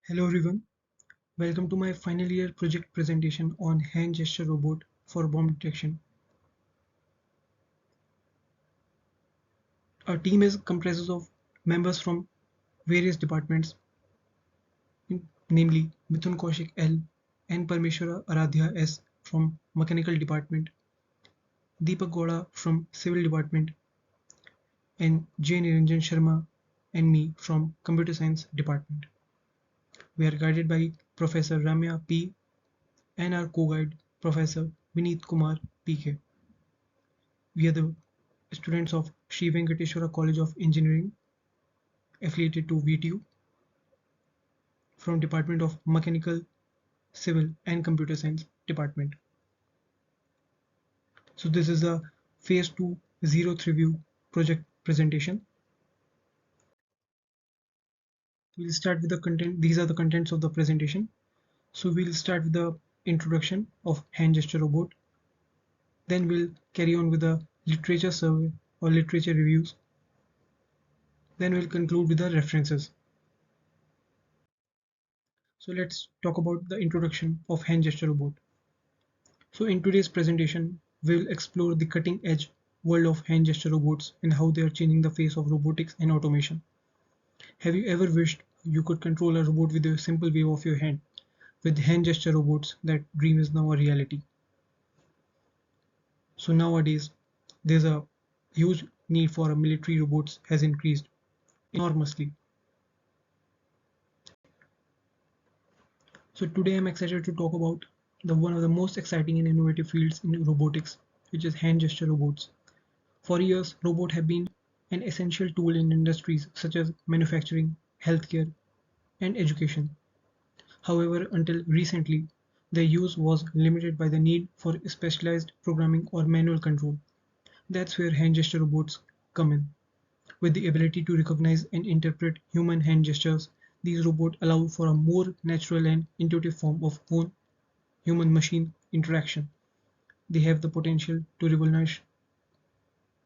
Hello everyone, welcome to my final year project presentation on hand gesture robot for bomb detection. Our team is comprises of members from various departments, namely Mithun Kaushik L and Parmeshwara Aradhya S from Mechanical Department, Deepak Gowda from Civil Department, and J. Niranjan Sharma and me from Computer Science Department. We are guided by Professor Ramya P and our co-guide Professor Vineet Kumar PK. We are the students of Sri Venkateswara College of Engineering, affiliated to VTU, from Department of Mechanical, Civil and Computer Science Department. So this is a phase 2 zeroth review project presentation. We'll start with the content. These are the contents of the presentation. So we'll start with the introduction of hand gesture robot. Then we'll carry on with the literature survey or literature reviews. Then we'll conclude with the references. So let's talk about the introduction of hand gesture robot. So in today's presentation, we'll explore the cutting edge world of hand gesture robots and how they are changing the face of robotics and automation. Have you ever wished you could control a robot with a simple wave of your hand? With hand gesture robots, that dream is now a reality. So nowadays, there's a huge need for military robots has increased enormously. So today I'm excited to talk about the one of the most exciting and innovative fields in robotics, which is hand gesture robots. For years, robots have been an essential tool in industries such as manufacturing, healthcare, and education. However, until recently, their use was limited by the need for specialized programming or manual control. That's where hand gesture robots come in. With the ability to recognize and interpret human hand gestures, these robots allow for a more natural and intuitive form of human machine interaction. They have the potential to revolutionize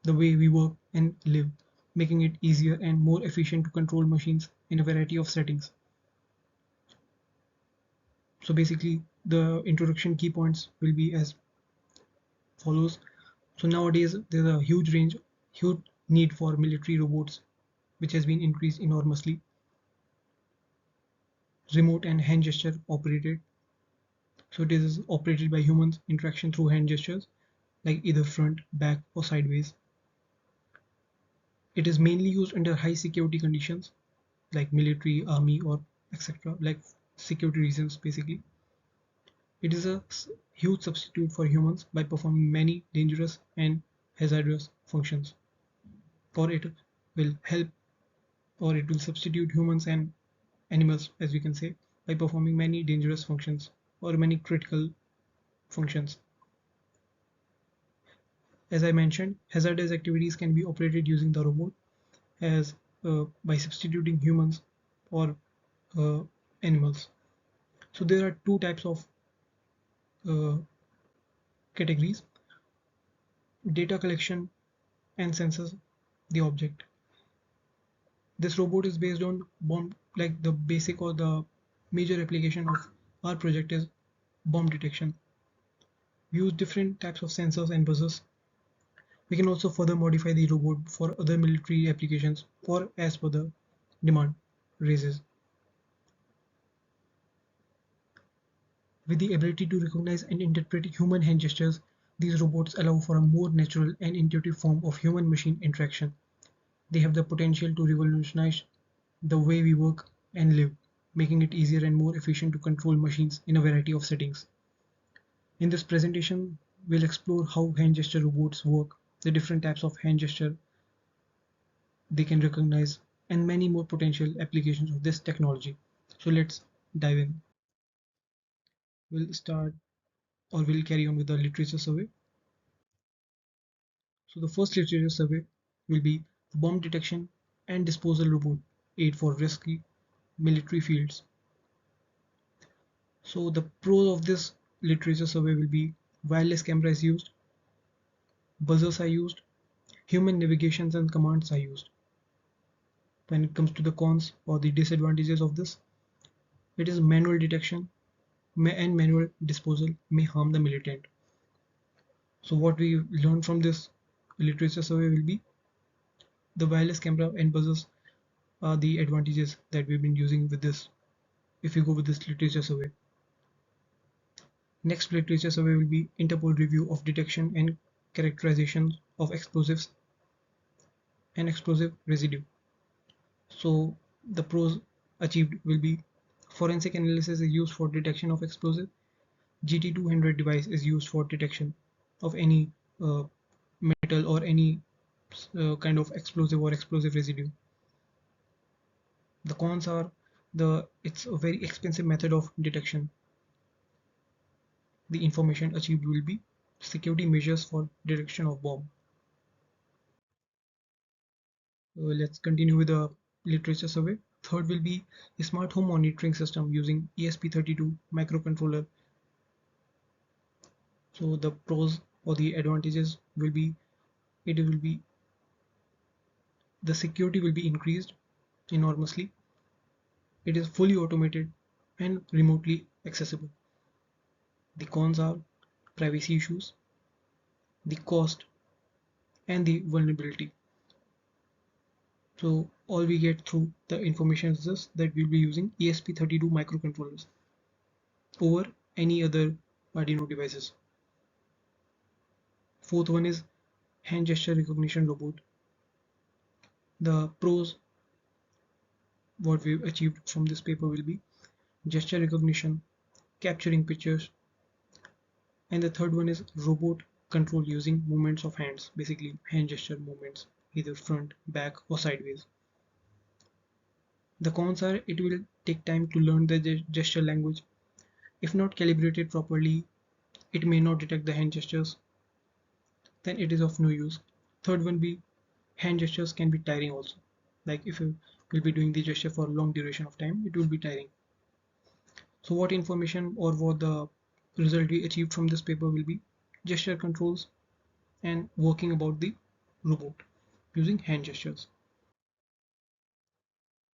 the way we work and live, making it easier and more efficient to control machines in a variety of settings. So basically, the introduction key points will be as follows. So nowadays, there's a huge need for military robots, which has been increased enormously. Remote and hand gesture operated. So it is operated by humans, interaction through hand gestures, like either front, back, or sideways. It is mainly used under high security conditions, like military, army, or etc., like security reasons basically. It is a huge substitute for humans by performing many dangerous and hazardous functions. For it will help, or it will substitute humans and animals, as we can say, by performing many dangerous functions or many critical functions. As I mentioned, hazardous activities can be operated using the robot as by substituting humans or uh, animals. So there are two types of uh, categories: data collection and sensors the object. This robot is based on bomb, like the basic or the major application of our project is bomb detection. We use different types of sensors and buzzers. We can also further modify the robot for other military applications or as per the demand raises. With the ability to recognize and interpret human hand gestures, these robots allow for a more natural and intuitive form of human-machine interaction. They have the potential to revolutionize the way we work and live, making it easier and more efficient to control machines in a variety of settings. In this presentation, we'll explore how hand gesture robots work, the different types of hand gesture they can recognize, and many more potential applications of this technology. So let's dive in. We'll start or we'll carry on with the literature survey. So the first literature survey will be bomb detection and disposal robot aid for risky military fields. So the pros of this literature survey will be wireless camera is used, buzzers are used, human navigations and commands are used. When it comes to the cons or the disadvantages of this, It is manual detection and manual disposal may harm the militant. So what we learn from this literature survey will be the wireless camera and buzzers are the advantages that we've been using with this if you go with this literature survey. Next literature survey will be Interpol review of detection and characterization of explosives and explosive residue. So the pros achieved will be forensic analysis is used for detection of explosive. GT200 device is used for detection of any uh, metal or any kind of explosive or explosive residue. The cons are it's a very expensive method of detection. The information achieved will be security measures for detection of bomb. Let's continue with the literature survey. Third will be a smart home monitoring system using ESP32 microcontroller. So the pros or the advantages will be it will be the security will be increased enormously. It is fully automated and remotely accessible. The cons are privacy issues, the cost, and the vulnerability. So all we get through the information is this that we'll be using ESP32 microcontrollers over any other Arduino devices. Fourth one is hand gesture recognition robot. The pros what we've achieved from this paper will be gesture recognition, capturing pictures, and the third one is robot control using movements of hands, basically hand gesture movements, either front, back, or sideways. The cons are it will take time to learn the gesture language. If not calibrated properly, it may not detect the hand gestures, then it is of no use. Third one be hand gestures can be tiring also. Like if you will be doing the gesture for a long duration of time, it will be tiring. So what information or what the result we achieved from this paper will be gesture controls and working about the robot using hand gestures.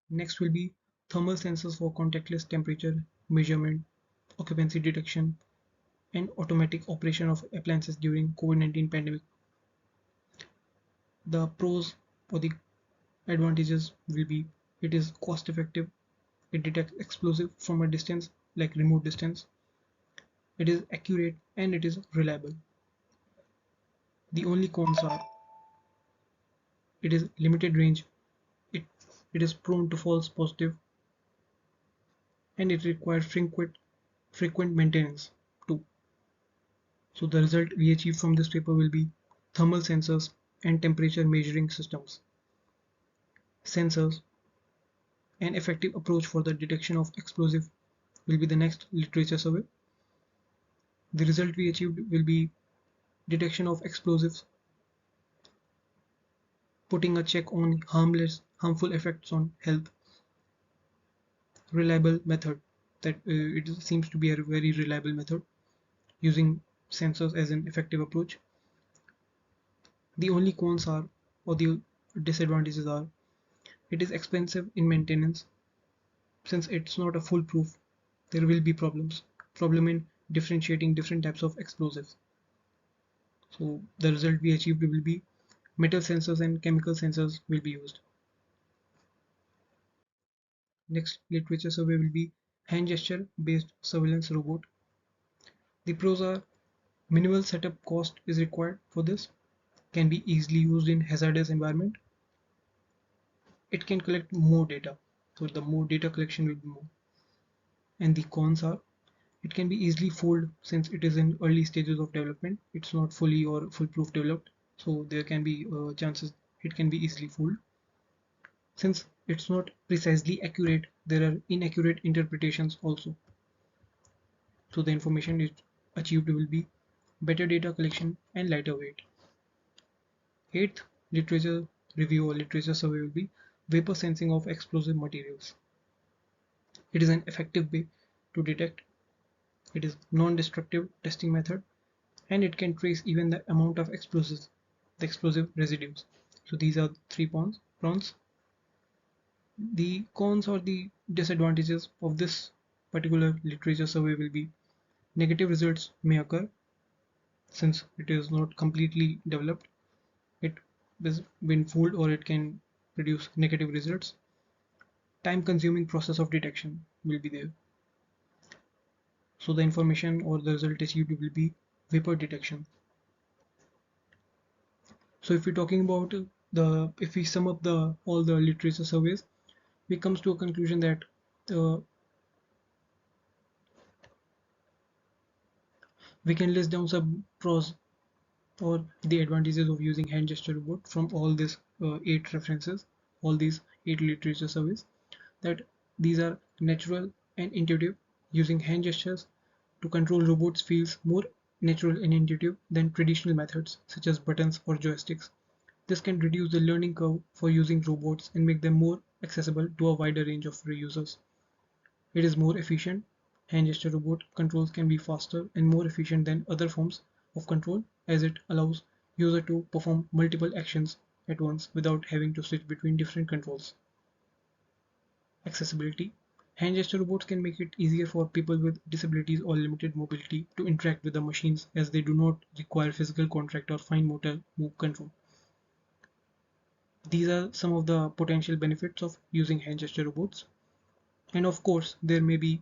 Next will be thermal sensors for contactless temperature measurement, occupancy detection, and automatic operation of appliances during COVID-19 pandemic. The pros or the advantages will be it is cost effective, it detects explosive from a distance like remote distance, it is accurate and it is reliable. The only cons are it is limited range, it, it is prone to false positive, and it requires frequent maintenance too. So the result we achieve from this paper will be thermal sensors and temperature measuring systems. Sensors, an effective approach for the detection of explosive will be the next literature survey. The result we achieved will be detection of explosives, putting a check on harmful effects on health, reliable method that it seems to be a very reliable method using sensors as an effective approach. The only cons are or the disadvantages are it is expensive in maintenance since it's not a foolproof. There will be problem in differentiating different types of explosives. So the result we achieved will be metal sensors and chemical sensors will be used. Next literature survey will be hand gesture based surveillance robot. The pros are minimal setup cost is required for this, can be easily used in hazardous environment. It can collect more data, so the more data collection will be more. And the cons are it can be easily fooled since it is in early stages of development. It's not fully or foolproof developed, so there can be chances it can be easily fooled. Since it's not precisely accurate, there are inaccurate interpretations also. So the information is achieved will be better data collection and lighter weight. Eighth literature review or literature survey will be vapor sensing of explosive materials. It is an effective way to detect. It is non-destructive testing method and it can trace even the amount of explosives, the explosive residues. So these are three pros. The cons or the disadvantages of this particular literature survey will be negative results may occur since it is not completely developed. It has been fooled or it can produce negative results. Time consuming process of detection will be there. So the information or the result received will be vapor detection. So if we're talking about if we sum up the all the literature surveys, we comes to a conclusion that uh, we can list down some pros or the advantages of using hand gesture robot from all these eight references, all these eight literature surveys, that these are natural and intuitive. Using hand gestures to control robots feels more natural and intuitive than traditional methods such as buttons or joysticks. This can reduce the learning curve for using robots and make them more accessible to a wider range of users. It is more efficient. Hand gesture robot controls can be faster and more efficient than other forms of control as it allows user to perform multiple actions at once without having to switch between different controls. Accessibility. Hand gesture robots can make it easier for people with disabilities or limited mobility to interact with the machines as they do not require physical contact or fine motor move control. These are some of the potential benefits of using hand gesture robots. And of course, there may be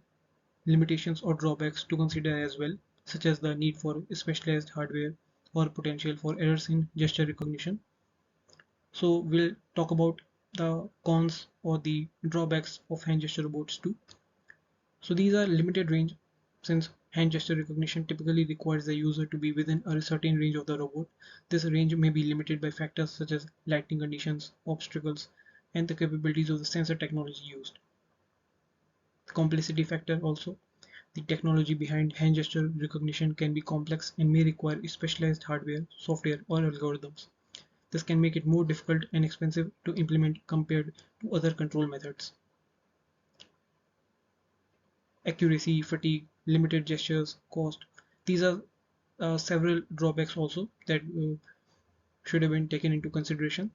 limitations or drawbacks to consider as well, such as the need for specialized hardware or potential for errors in gesture recognition. So we'll talk about the cons or the drawbacks of hand gesture robots too. So these are limited range since hand gesture recognition typically requires the user to be within a certain range of the robot. This range may be limited by factors such as lighting conditions, obstacles, and the capabilities of the sensor technology used. The complexity factor also. The technology behind hand gesture recognition can be complex and may require specialized hardware, software, or algorithms. This can make it more difficult and expensive to implement compared to other control methods. Accuracy, fatigue, limited gestures, cost. These are several drawbacks also that should have been taken into consideration.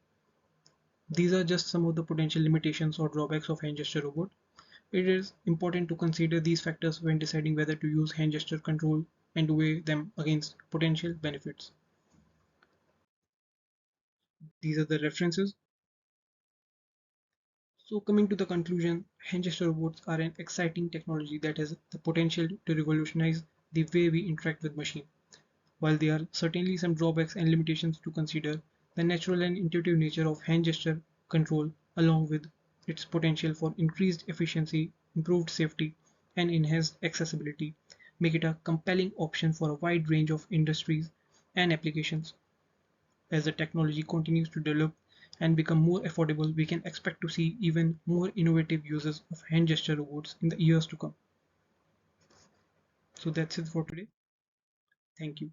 These are just some of the potential limitations or drawbacks of hand gesture robot. It is important to consider these factors when deciding whether to use hand gesture control and to weigh them against potential benefits. These are the references. So coming to the conclusion, hand gesture robots are an exciting technology that has the potential to revolutionize the way we interact with machines. While there are certainly some drawbacks and limitations to consider, the natural and intuitive nature of hand gesture control, along with its potential for increased efficiency, improved safety, and enhanced accessibility, make it a compelling option for a wide range of industries and applications. As the technology continues to develop and become more affordable, we can expect to see even more innovative uses of hand gesture robots in the years to come. So that's it for today. Thank you.